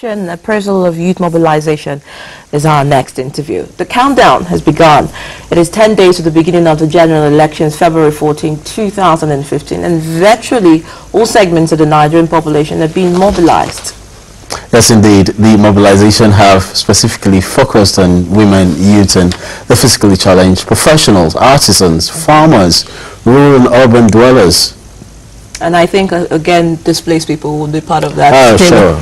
Appraisal of youth mobilization is our next interview. The countdown has begun. It is 10 days to the beginning of the general elections, February 14, 2015, and virtually all segments of the Nigerian population have been mobilized. Yes, indeed. The mobilization have specifically focused on women, youth, and the physically challenged, professionals, artisans, farmers, rural and urban dwellers. And I think, again, displaced people will be part of that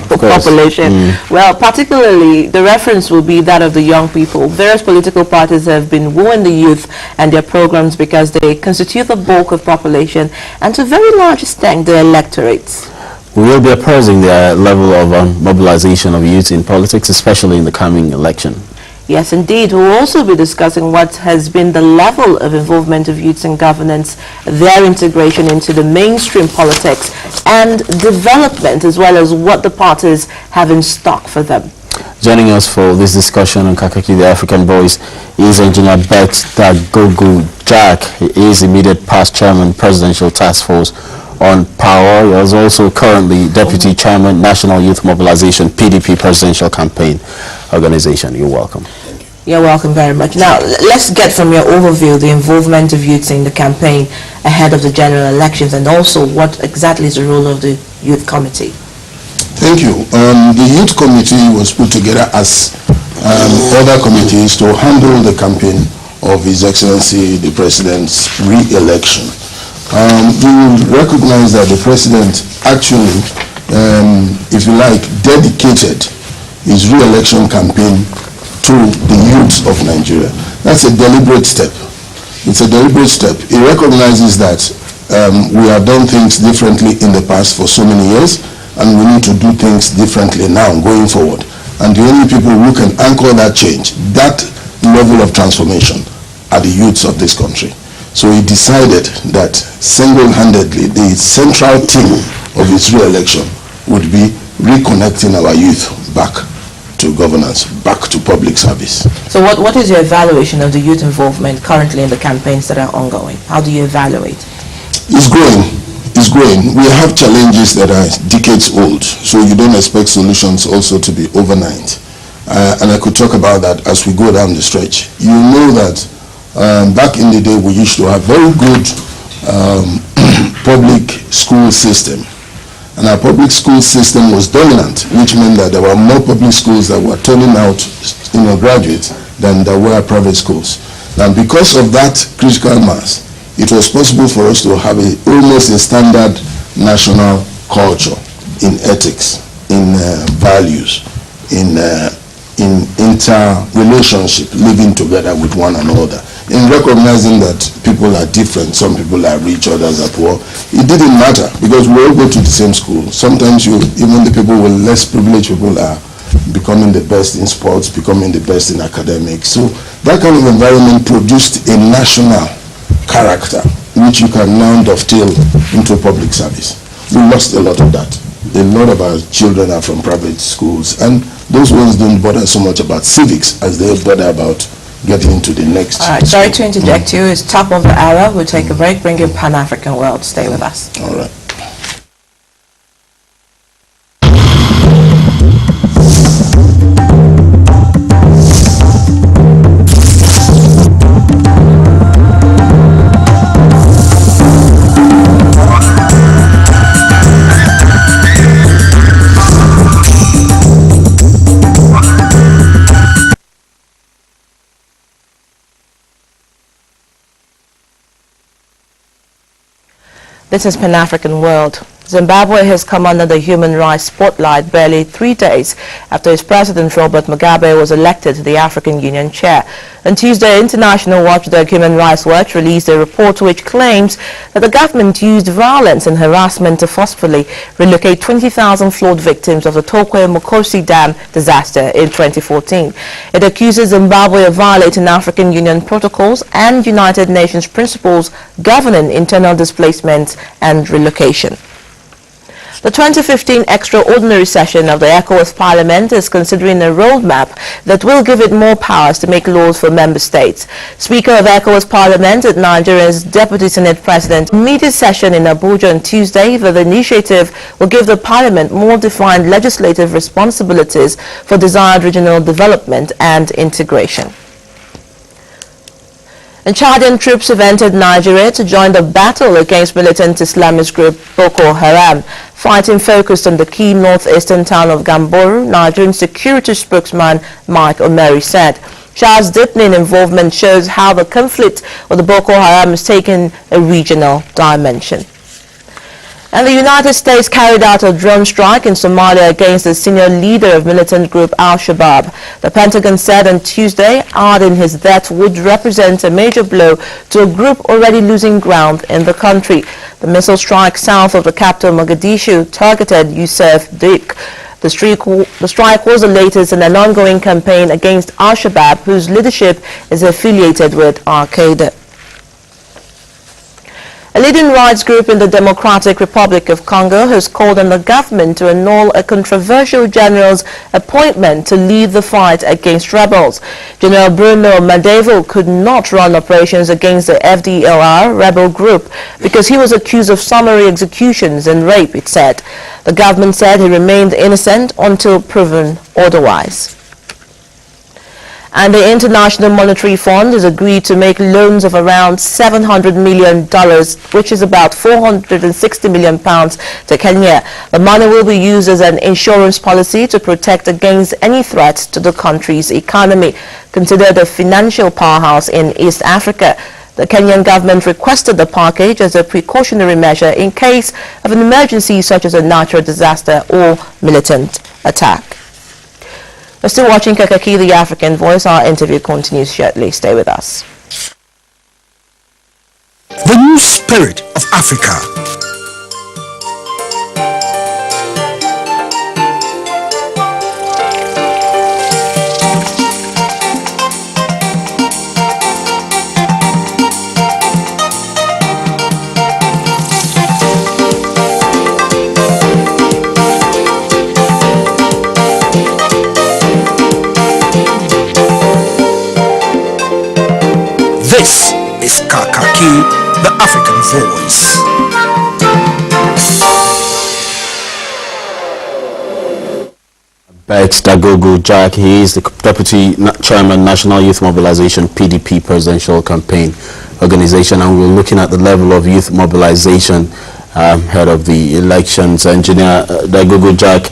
population. Well, particularly, the reference will be that of the young people. Various political parties have been wooing the youth and their programs because they constitute the bulk of population and to a very large extent their electorates. We will be appraising the level of mobilization of youth in politics, especially in the coming election. Yes, indeed. We'll also be discussing what has been the level of involvement of youths in governance, their integration into the mainstream politics and development, as well as what the parties have in stock for them. Joining us for this discussion on Kakaaki, the African Boys, is Engineer Dagogo-Jack. He is immediate past chairman, Presidential Task Force on Power. He is also currently Deputy Chairman, National Youth Mobilization, PDP Presidential Campaign Organization. You're welcome. You're welcome very much. Now, let's get from your overview the involvement of youths in the campaign ahead of the general elections, and also what exactly is the role of the Youth Committee. Thank you. The Youth Committee was put together as other committees to handle the campaign of His Excellency the President's re-election. You recognize that the President actually, if you like, dedicated his re-election campaign to the youth of Nigeria. That's a deliberate step. It's a deliberate step. He recognizes that we have done things differently in the past for so many years, and we need to do things differently now going forward. And the only people who can anchor that change, that level of transformation, are the youths of this country. So he decided that single-handedly the central theme of his re-election would be reconnecting our youth back to governance, back to public service. So what is your evaluation of the youth involvement currently in the campaigns that are ongoing? How do you evaluate? It's growing. It's growing. We have challenges that are decades old, so you don't expect solutions also to be overnight. And I could talk about that as we go down the stretch. You know that back in the day we used to have very good public school system. And our public school system was dominant, which meant that there were more public schools that were turning out graduates than there were private schools. And because of that critical mass, it was possible for us to have almost a standard national culture in ethics, in values, in interrelationship, living together with one another. In recognizing that people are different, some people are rich, others are poor, it didn't matter because we all go to the same school. Sometimes even the people with less privileged people are becoming the best in sports, becoming the best in academics. So that kind of environment produced a national character which you can now dovetail into public service. We lost a lot of that. A lot of our children are from private schools, and those ones don't bother so much about civics as they bother about getting into the next. All right, sorry to interject you. It's top of the hour. We'll take a break, bring you Pan-African World. Stay with us. All right. This is Pan-African World. Zimbabwe has come under the human rights spotlight barely 3 days after its president Robert Mugabe was elected to the African Union chair. On Tuesday, international watchdog Human Rights Watch released a report which claims that the government used violence and harassment to forcefully relocate 20,000 flood victims of the Tokwe-Mokosi Dam disaster in 2014. It accuses Zimbabwe of violating African Union protocols and United Nations principles governing internal displacement and relocation. The 2015 extraordinary session of the ECOWAS Parliament is considering a roadmap that will give it more powers to make laws for member states. Speaker of ECOWAS Parliament at Nigeria's Deputy Senate President immediate session in Abuja on Tuesday, where the initiative will give the Parliament more defined legislative responsibilities for desired regional development and integration. And Chadian troops have entered Nigeria to join the battle against militant Islamist group Boko Haram. Fighting focused on the key northeastern town of Gamboru, Nigerian security spokesman Mike Omeri said. Chad's deepening involvement shows how the conflict with the Boko Haram is taking a regional dimension. And the United States carried out a drone strike in Somalia against the senior leader of militant group Al-Shabaab. The Pentagon said on Tuesday, adding his death would represent a major blow to a group already losing ground in the country. The missile strike south of the capital Mogadishu targeted Yusuf Dik. The strike was the latest in an ongoing campaign against Al-Shabaab, whose leadership is affiliated with Al-Qaeda. A leading rights group in the Democratic Republic of Congo has called on the government to annul a controversial general's appointment to lead the fight against rebels. General Bruno Madevo could not run operations against the FDLR rebel group because he was accused of summary executions and rape, it said. The government said he remained innocent until proven otherwise. And the International Monetary Fund has agreed to make loans of around $700 million, which is about £460 million to Kenya. The money will be used as an insurance policy to protect against any threats to the country's economy. Considered a financial powerhouse in East Africa, the Kenyan government requested the package as a precautionary measure in case of an emergency such as a natural disaster or militant attack. You're still watching Kakaaki, the African Voice. Our interview continues shortly. Stay with us. The new spirit of Africa. This is Kakaaki, the African Voice. Dagogo-Jack, he is the Deputy Chairman, National Youth Mobilization PDP Presidential Campaign Organization, and we're looking at the level of youth mobilization ahead of the elections. Engineer Dagogo-Jack,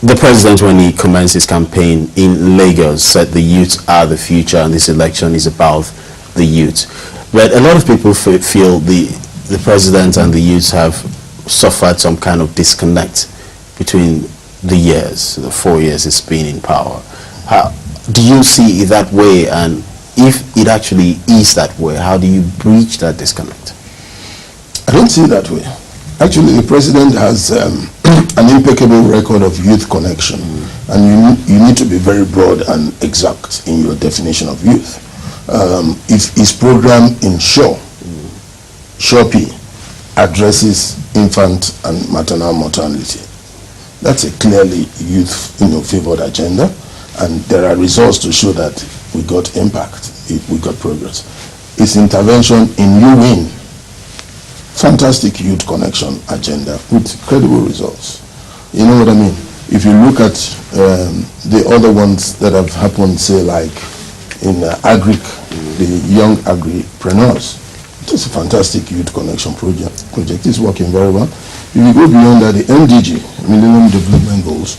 the president, when he commenced his campaign in Lagos, said the youth are the future and this election is about the youth. But a lot of people feel the president and the youth have suffered some kind of disconnect between the years, the 4 years it's been in power. Do you see it that way? And if it actually is that way, how do you breach that disconnect? I don't see it that way. Actually, the president has an impeccable record of youth connection, and you need to be very broad and exact in your definition of youth. If his program in SHOPE addresses infant and maternal mortality, that's a clearly youth-favored agenda, and there are results to show that we got impact, we got progress. Its intervention in You Win, fantastic youth connection agenda with credible results. You know what I mean? If you look at the other ones that have happened, say like in Agric, the young agripreneurs, it is a fantastic youth connection project. It's working very well. If you go beyond that, the MDG, Millennium Development Goals,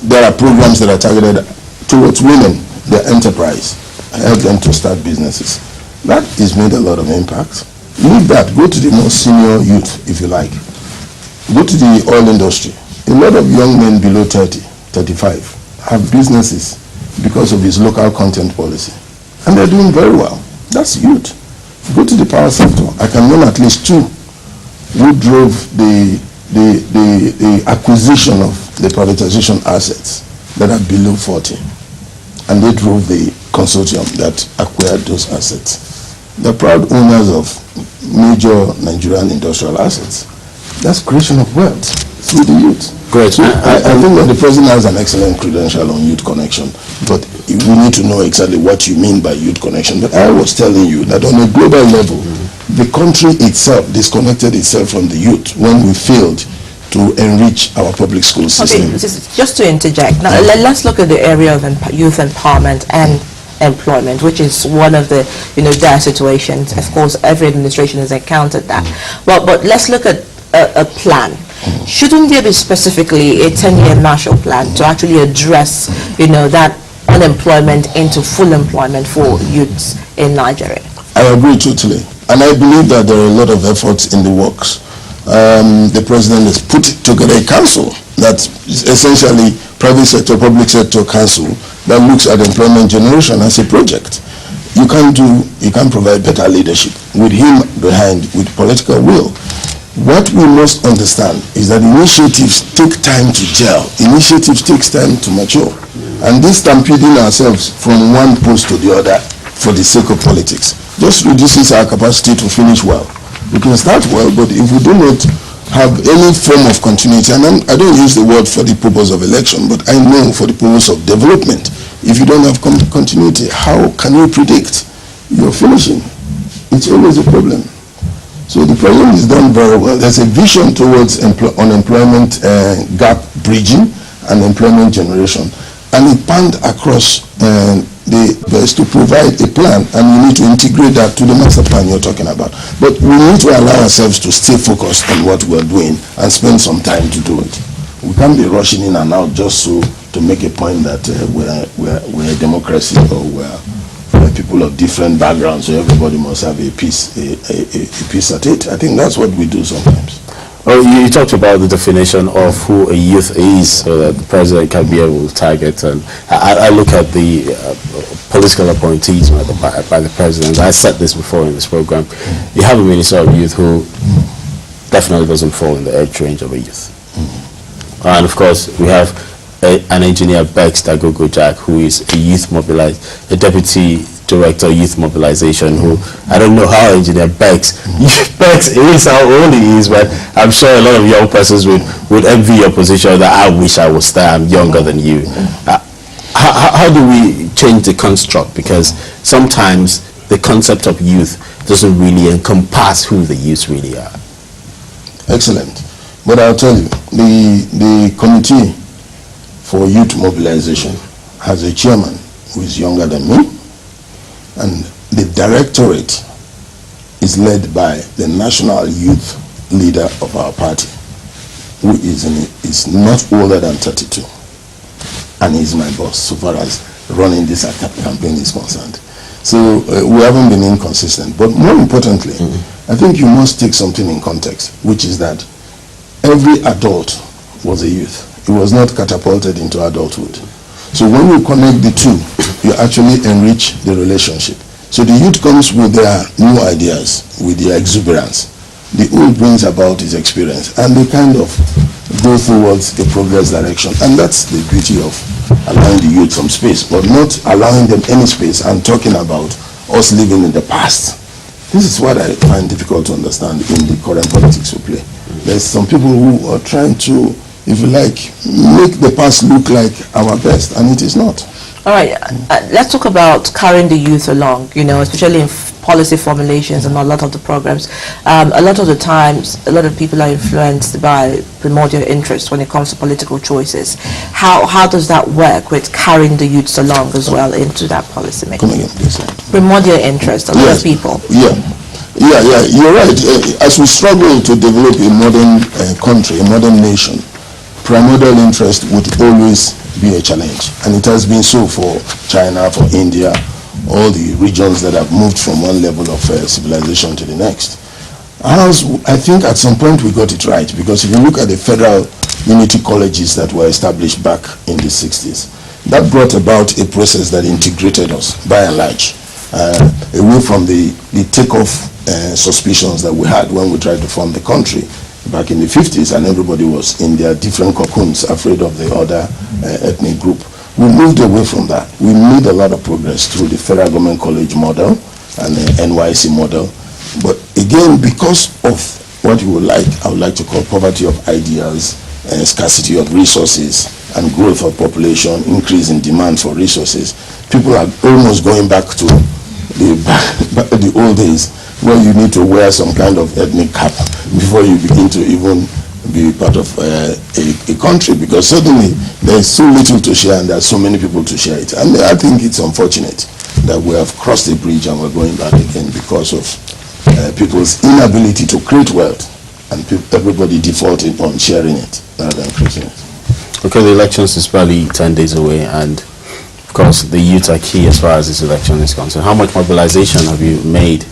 there are programs that are targeted towards women, their enterprise, help them to start businesses. That has made a lot of impact. Leave that, go to the more senior youth, if you like. Go to the oil industry. A lot of young men below 30, 35 have businesses because of his local content policy. And they're doing very well. That's youth. Go to the power sector. I can name at least two who drove the acquisition of the privatization assets that are below 40. And they drove the consortium that acquired those assets. They're proud owners of major Nigerian industrial assets. That's creation of wealth. with the youth. Great. So I think that the president has an excellent credential on youth connection, but we need to know exactly what you mean by youth connection. But I was telling you that on a global level, the country itself disconnected itself from the youth when we failed to enrich our public school system. Okay, just to interject, now let's look at the area of youth empowerment and employment, which is one of the dire situations. Of course, every administration has encountered that. Well, but let's look at a plan. Shouldn't there be specifically a 10-year Marshall Plan to actually address, that unemployment into full employment for youths in Nigeria? I agree totally, and I believe that there are a lot of efforts in the works. The president has put together a council that's essentially private sector, public sector council that looks at employment generation as a project. You can't provide better leadership with him behind, with political will. What we must understand is that initiatives take time to gel. Initiatives takes time to mature. And this stampeding ourselves from one post to the other for the sake of politics just reduces our capacity to finish well. We can start well, but if we do not have any form of continuity, and I don't use the word for the purpose of election, but I know for the purpose of development, if you don't have continuity, how can you predict you're finishing? It's always a problem. So the president is done very well. There's a vision towards unemployment gap bridging and employment generation. And it panned across the best to provide a plan, and we need to integrate that to the master plan you're talking about. But we need to allow ourselves to stay focused on what we're doing and spend some time to do it. We can't be rushing in and out just so to make a point that we're a democracy, or we're people of different backgrounds, so everybody must have a piece at it. I think that's what we do sometimes. Oh, you talked about the definition of who a youth is, so that the president can be able to target. And I look at the political appointees by the president. I said this before in this program. You have a minister of youth who definitely doesn't fall in the age range of a youth. And of course, we have an engineer, Dagogo-Jack, who is a deputy director of youth mobilization, who I don't know how engineer Bex is how old he is, but I'm sure a lot of young persons would envy your position that I wish I was there, I'm younger than you. How do we change the construct? Because sometimes the concept of youth doesn't really encompass who the youth really are. Excellent. But I'll tell you, the committee for youth mobilization has a chairman who is younger than me, and the directorate is led by the national youth leader of our party, who is not older than 32, and he's my boss so far as running this campaign is concerned. So we haven't been inconsistent, but more importantly, I think you must take something in context, which is that every adult was a youth. It was not catapulted into adulthood. So when you connect the two, you actually enrich the relationship. So the youth comes with their new ideas, with their exuberance. The old brings about his experience, and they kind of go towards a progress direction. And that's the beauty of allowing the youth some space, but not allowing them any space and talking about us living in the past. This is what I find difficult to understand in the current politics we play. There's some people who are trying to, if you like, make the past look like our best, and it is not. All right, let's talk about carrying the youth along, especially in policy formulations and a lot of the programs. A lot of the times, a lot of people are influenced by primordial interest when it comes to political choices. How does that work with carrying the youths along as well into that policy making? Come again, please. Primordial interest, a lot of people. Yeah, you're right. As we struggle to develop a modern country, a modern nation, primordial interest would always be a challenge, and it has been so for China, for India, all the regions that have moved from one level of civilization to the next. I think at some point we got it right, because if you look at the federal unity colleges that were established back in the 60s, that brought about a process that integrated us by and large, away from the takeoff suspicions that we had when we tried to form the country back in the 50s, and everybody was in their different cocoons afraid of the other ethnic group. We moved away from that. We made a lot of progress through the federal government college model and the NYC model. But again, because of what I would like to call poverty of ideas scarcity of resources and growth of population, increase in demand for resources, people are almost going back to the old days where you need to wear some kind of ethnic cap before you begin to even be part of a country, because suddenly there is so little to share and there are so many people to share it. And I think it's unfortunate that we have crossed the bridge and we're going back again because of people's inability to create wealth and everybody defaulting on sharing it rather than creating it. Okay, the elections is probably 10 days away, and of course the youth are key as far as this election is concerned. How much mobilization have you made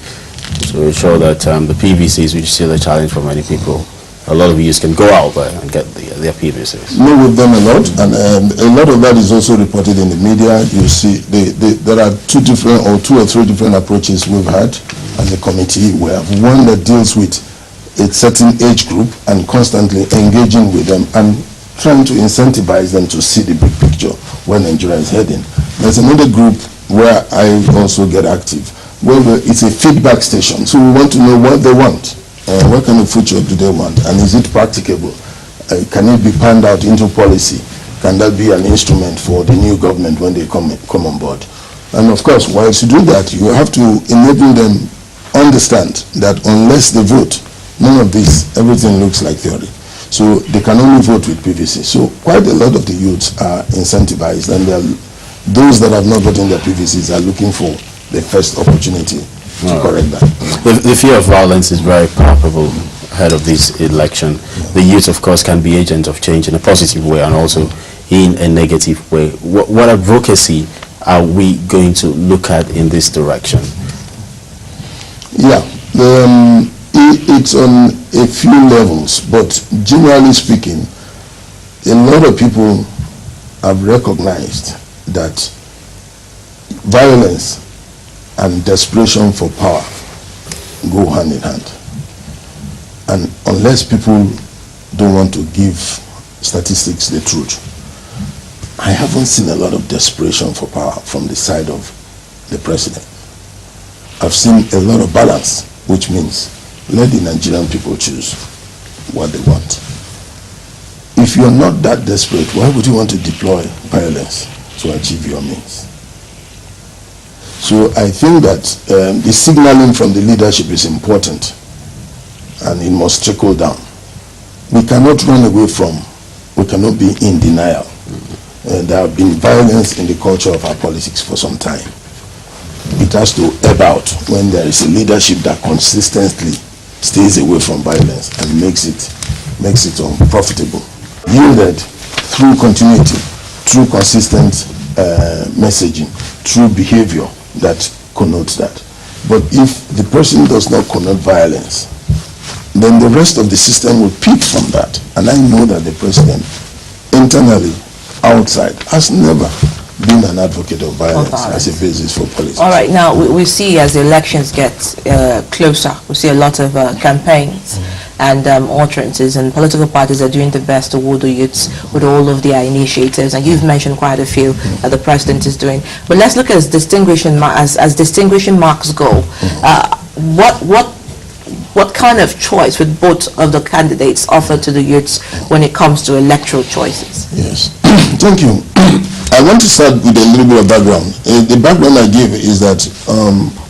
to ensure that the PVCs, which is still a challenge for many people, a lot of youths can go out there and get their PVCs? No, we've done a lot, and a lot of that is also reported in the media. You see, there are two or three different approaches we've had as a committee. We have one that deals with a certain age group and constantly engaging with them and trying to incentivize them to see the big picture where Nigeria is heading. There's another group where I also get active. Well, it's a feedback station, so we want to know what they want. What kind of future do they want, and is it practicable? Can it be panned out into policy? Can that be an instrument for the new government when they come on board? And of course, whilst you do that, you have to enable them understand that unless they vote, none of this, everything looks like theory. So they can only vote with PVC. So quite a lot of the youths are incentivized, and those that have not gotten their PVCs are looking for the first opportunity to correct that. The fear of violence is very palpable ahead of this election. The youth, of course, can be agents of change in a positive way and also in a negative way. What advocacy are we going to look at in this direction? Yeah, it's on a few levels, but generally speaking, a lot of people have recognized that violence and desperation for power go hand in hand. And unless people don't want to give statistics the truth, I haven't seen a lot of desperation for power from the side of the president. I've seen a lot of balance, which means let the Nigerian people choose what they want. If you're not that desperate, why would you want to deploy violence to achieve your means? So I think that the signaling from the leadership is important, and it must trickle down. We cannot run away from, we cannot be in denial. There have been violence in the culture of our politics for some time. It has to ebb out when there is a leadership that consistently stays away from violence and makes it unprofitable. Yielded through continuity, through consistent messaging, through behavior that connotes that. But if the person does not connote violence, then the rest of the system will pick from that. And I know that the president, internally, outside, has never been an advocate of violence as a basis for politics. All right, now we see as the elections get closer, we see a lot of campaigns and utterances, and political parties are doing the best to woo the youths with all of their initiatives, and you've mentioned quite a few that the president is doing. But let's look at distinguishing marks go. What kind of choice would both of the candidates offer to the youths when it comes to electoral choices? Yes, thank you. I want to start with a little bit of background. The background I give is that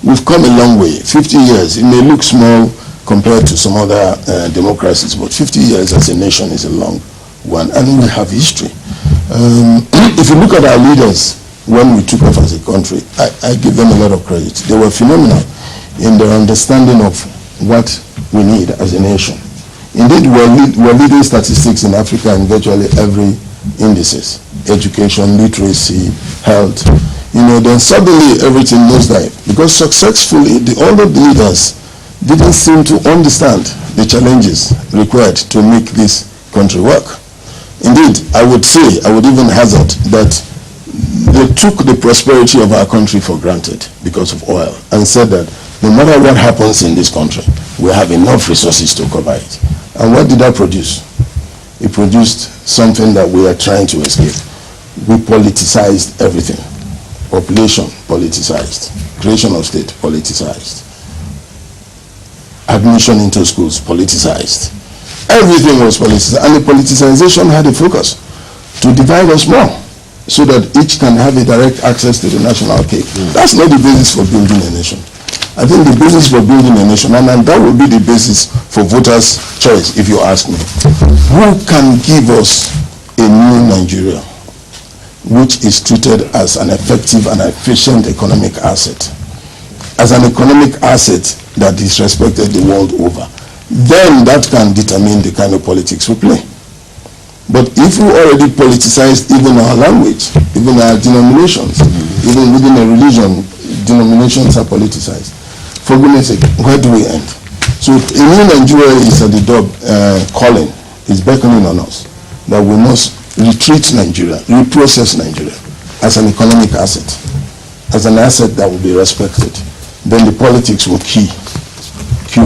we've come a long way. 50 years, it may look small compared to some other democracies, but 50 years as a nation is a long one, and we have history. If you look at our leaders when we took off as a country, I give them a lot of credit. They were phenomenal in their understanding of what we need as a nation. Indeed, we're leading statistics in Africa in virtually every indices: education, literacy, health. Then suddenly everything nosedive, because successfully all the leaders didn't seem to understand the challenges required to make this country work. Indeed, I would even hazard that they took the prosperity of our country for granted because of oil, and said that no matter what happens in this country, we have enough resources to cover it. And what did that produce? It produced something that we are trying to escape. We politicized everything. Population politicized. Creation of state politicized. Admission into schools politicized. Everything was politicized, and the politicization had a focus to divide us more, so that each can have a direct access to the national cake. That's not the basis for building a nation. I think the basis for building a nation, and that will be the basis for voters' choice, if you ask me. Who can give us a new Nigeria, which is treated as an effective and efficient economic asset, as an economic asset that is respected the world over? Then that can determine the kind of politics we play. But if we already politicized even our language, even our denominations, even within a religion, denominations are politicized. For goodness sake, where do we end? So a new Nigeria is at the door calling, is beckoning on us, that we must retreat Nigeria, reprocess Nigeria as an economic asset, as an asset that will be respected. Then the politics will queue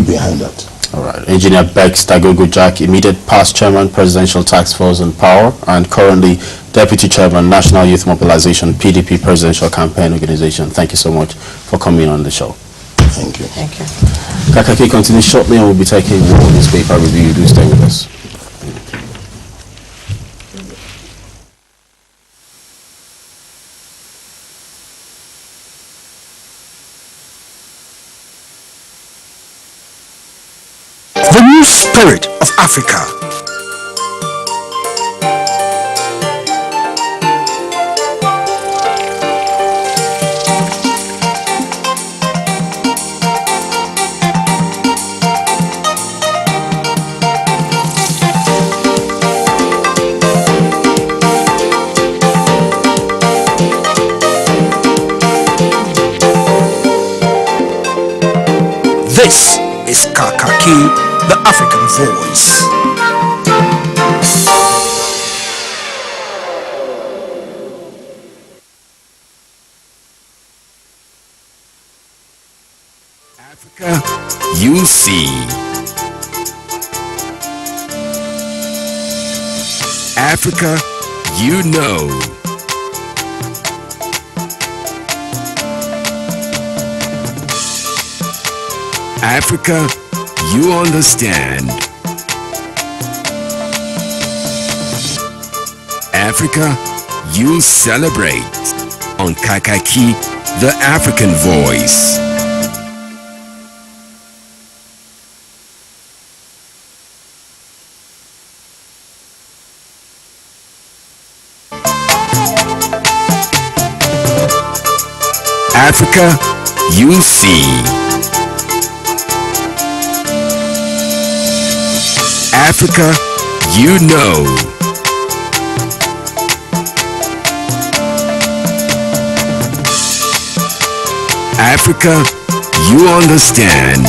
behind that. All right. Engineer Bex Dagogo-Jack, immediate past chairman, Presidential Task Force on Power, and currently Deputy Chairman, National Youth Mobilization, PDP Presidential Campaign Organization. Thank you so much for coming on the show. Thank you. Thank you. Kakaaki continues shortly, and we'll be taking world newspaper review. Do stay with us. The new spirit of Africa. This is Kakaaki, the African voice. Africa, you see. Africa, you know. Africa, you understand. Africa, you celebrate. On Kakaaki, the African voice. Africa, you see. Africa, you know. Africa, you understand.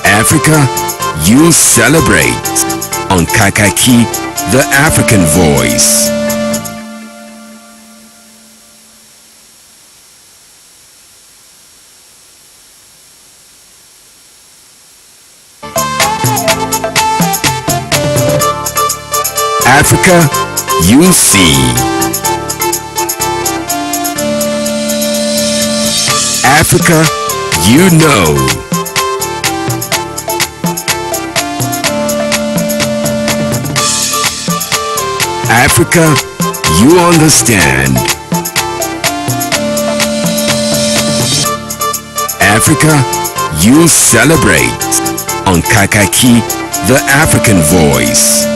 Africa, you celebrate. On Kakaaki, the African voice. Africa, you see. Africa, you know. Africa, you understand. Africa, you celebrate. On Kakaaki, the African voice.